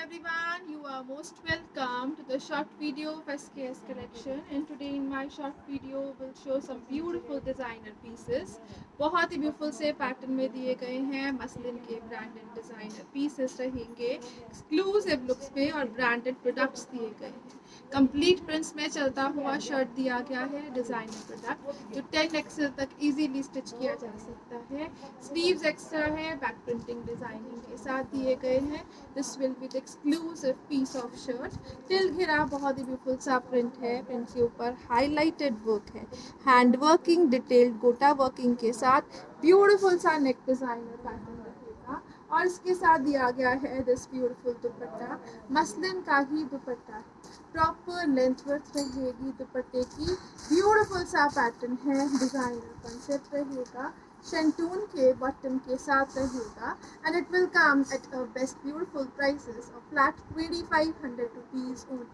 everyone, you are most welcome to the short video of SKS collection, and today in my short video will show some beautiful designer pieces. बहुत ही beautiful से pattern में दिए गए हैं, muslin के branded designer pieces रहेंगे, exclusive looks पे और ब्रांडेड प्रोडक्ट्स दिए गए हैं। कंप्लीट प्रिंट्स में चलता हुआ शर्ट दिया गया है, डिजाइनर प्रोडक्ट जो 10 एक्सेल तक इजीली स्टिच किया जा सकता है। स्लीव्स एक्स्ट्रा है, बैक प्रिंटिंग डिजाइनिंग के साथ दिए गए हैं। This will be the exclusive piece of shirt. टिल घिरा बहुत ही ब्यूटीफुल सा प्रिंट है, प्रिंट के ऊपर हाईलाइटेड वर्क है, hand working detailed gota working के साथ ब्यूटीफुल सा नेक डिजाइनर पैटर्न रहेगा और इसके साथ दिया गया है दिस ब्यूटीफुल दुपट्टा। मसलिन का ही दुपट्टा है, प्रॉपर लेंथ वर्थ रहेगी दुपट्टे की, ब्यूटीफुल सा पैटर्न है, डिजाइनर कंसेप्ट रहेगा, शंटून के बॉटम के साथ रहेगा and it will come at a best beautiful prices of flat 2500 rupees only.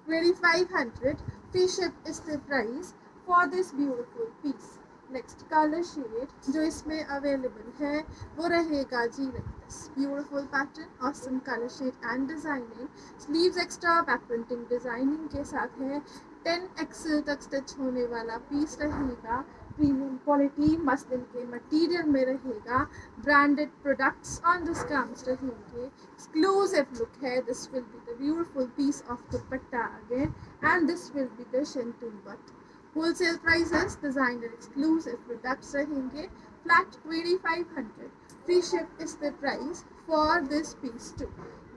2500 free ship is the price for this beautiful piece. Next colour shade जो इसमें available है वो रहेगा जी like this beautiful pattern, awesome colour shade and designing. Sleeves extra back printing designing के साथ है। 10 Excel तक स्टिच होने वाला पीस रहेगा, प्रीमियम क्वालिटी मसलिन के मटेरियल में रहेगा, ब्रांडेड प्रोडक्ट्स ऑन डिस्काउंट्स रहेंगे, एक्सक्लूसिव लुक है। This will be the beautiful piece of dupatta again and this will be the shantoon but wholesale prices designer exclusive products रहेंगे, flat 2500 free ship is the price for this piece too.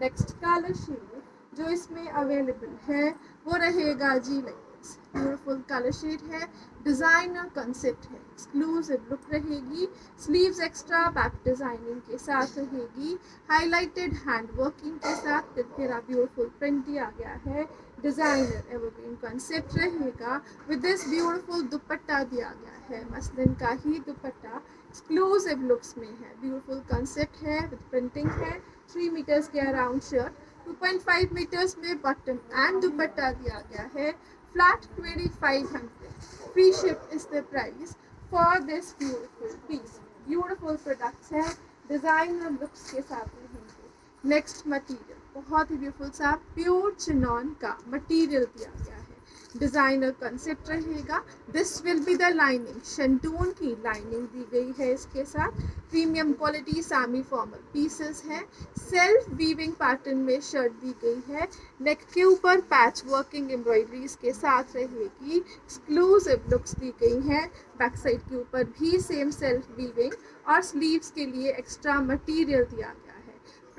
Next colour shade जो इसमें available है वो रहेगा जी like this beautiful colour shade है, designer concept है, exclusive look रहेगी, स्लीव्स एक्स्ट्रा बैक डिजाइनिंग के साथ रहेगी, हाईलाइटेड हैंड वर्किंग के साथ तेरा ब्यूटीफुल प्रिंट दिया गया है, डिजाइनर एवरग्रीन कंसेप्ट रहेगा, विद दिस ब्यूटीफुल दुपट्टा दिया गया है, मसलिन का ही दुपट्टा एक्सक्लूसिव लुक्स में है, ब्यूटीफुल कंसेप्ट है विद प्रिंटिंग है, 3 मीटर्स के अराउंड शर्ट, 2.5 मीटर्स में बॉटम एंड दुपट्टा दिया गया है, flat 2500 free ship is the price for this beautiful piece. Beautiful products है, डिजाइनर लुक्स के साथ रहेंगे। नेक्स्ट मटेरियल बहुत ही ब्यूटीफुल सा प्योर चिनॉन का मटेरियल दिया गया है, डिजाइनर कंसेप्ट रहेगा। This will be the lining, शंटून की लाइनिंग दी गई है इसके साथ, premium quality semi formal pieces हैं, सेल्फ वीविंग पैटर्न में शर्ट दी गई है, नेक के ऊपर पैच वर्किंग एम्ब्रॉयडरीज के साथ रहेगी, एक्सक्लूसिव लुक्स दी गई हैं, बैक साइड के ऊपर भी सेम सेल्फ वीविंग और स्लीव्स के लिए एक्स्ट्रा मटेरियल दिया गया है,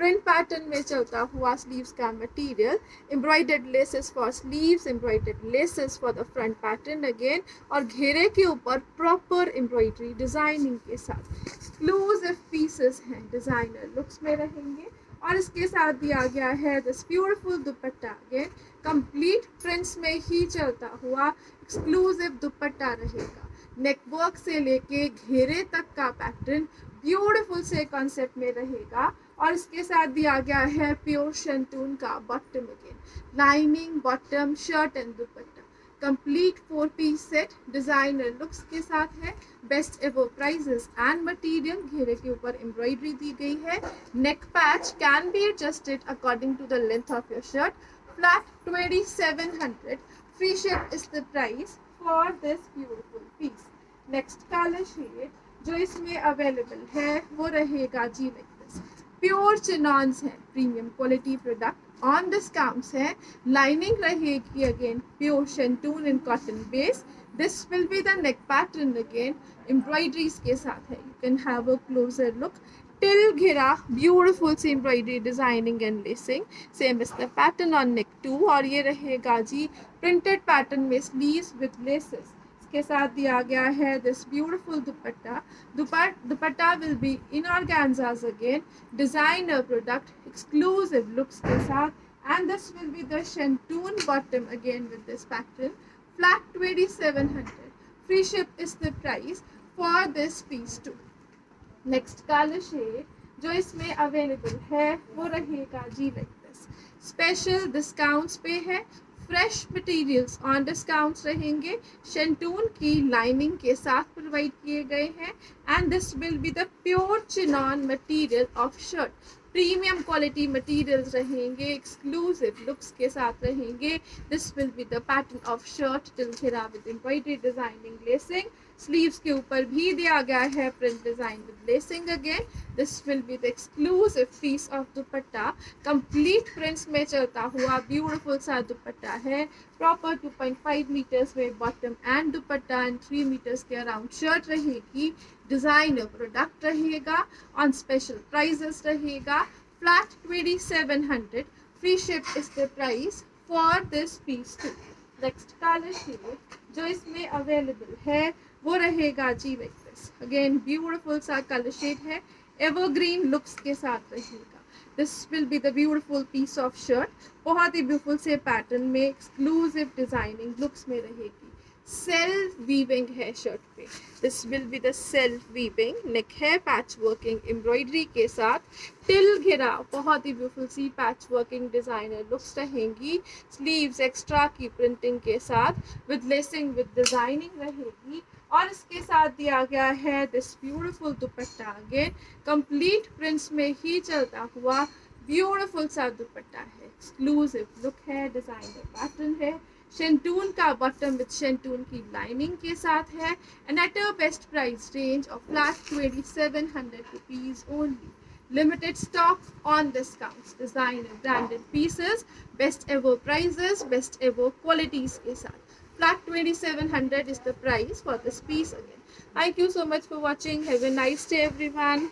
प्रिंट पैटर्न में चलता हुआ स्लीव्स का material, embroidered laces for sleeves, embroidered laces for the front pattern again और घेरे के ऊपर प्रॉपर एम्ब्रॉयडरी डिजाइनिंग के साथ एक्सक्लूसिव पीसेस हैं, डिजाइनर लुक्स में रहेंगे और इसके साथ दिया गया है this beautiful dupatta again complete prints में ही चलता हुआ एक्सक्लूसिव दुपट्टा रहेगा, नेक वर्क से लेके घेरे तक का पैटर्न ब्यूटीफुल से कॉन्सेप्ट में रहेगा और इसके साथ दिया गया है प्योर शंटून का bottom again, lining bottom shirt and dupatta, complete 4 piece set designer looks के साथ है, best ever prices and material, घेरे के ऊपर एम्ब्रॉयडरी दी गई है, neck patch can be adjusted according to the length of your shirt, flat 2700 free ship is the price for this beautiful piece. Next colour shade जो इसमें available है वो रहेगा जी लाइक दिस प्योर चिनॉन्स है, premium quality product on discounts है, lining रहेगी again pure shantoon in cotton base, this will be the neck pattern again embroideries के साथ है, you can have a closer look, till घेरा ब्यूटीफुल सी embroidery designing and lacing, same is the pattern on neck too और ये रहेगा जी printed pattern में स्लीव्स विद लेसेस के साथ दिया गया है this beautiful dupatta, dupatta will be in organzas again, designer product exclusive looks के साथ and this will be the shantoon bottom again with this pattern, flat 2700 free ship is the price for this piece too. Next colour shade जो इसमें available है वो रहेगा जी like this, special discounts पे है, फ्रेश मटेरियल्स ऑन डिस्काउंट्स रहेंगे, शंटून की लाइनिंग के साथ प्रोवाइड किए गए हैं and this will be the pure chinon material of shirt, premium quality materials रहेंगे, एक्सक्लूसिव लुक्स के साथ रहेंगे. This will be the pattern of shirt till घेरा with embroidery designing lacing. Sleeves के ऊपर भी दिया गया है print design with lacing again. This will be the exclusive piece of dupatta. Complete prints में चलता हुआ ब्यूटीफुल सा दुपट्टा है. प्रॉपर 2.5 मीटर्स में bottom and dupatta and 3 metres के अराउंड शर्ट रहेगी. डिजाइनर प्रोडक्ट रहेगा. ऑन स्पेशल प्राइजेस रहेगा. Flat 2700. Free ship is the price for this piece too. Next colour shade जो इसमें अवेलेबल है वो रहेगा जी लाइक दिस. अगेन ब्यूटीफुल सा कलर शेड है, एवरग्रीन लुक्स के साथ रहेगा. This will be the beautiful piece of shirt. बहुत ही ब्यूटीफुल से पैटर्न में एक्सक्लूसिव डिजाइनिंग लुक्स में रहेगी. सेल्फ वीविंग है शर्ट पे. This will be the self weaving. Neck है पैच वर्किंग एम्ब्रॉयडरी के साथ. टिल घेरा बहुत ही ब्यूटीफुल सी पैच वर्किंग डिजाइनर लुक्स रहेंगी. स्लीव्स एक्स्ट्रा की प्रिंटिंग के साथ विद लेसिंग विद डिजाइनिंग रहेगी. और इसके साथ दिया गया है this beautiful dupatta. Again complete prints में ही चलता हुआ ब्यूटीफुल सा दुपट्टा है. एक्सक्लूसिव लुक है, डिजाइनर पैटर्न है. शेंटून का बॉटम विद शेंटून की लाइनिंग के साथ है. And at a best price range of flat 2700 rupees only. Limited stock on discounts. Designer branded pieces, best ever prices, best ever qualities के साथ. Flat 2700 is the price for this piece again. Thank you so much for watching. Have a nice day everyone.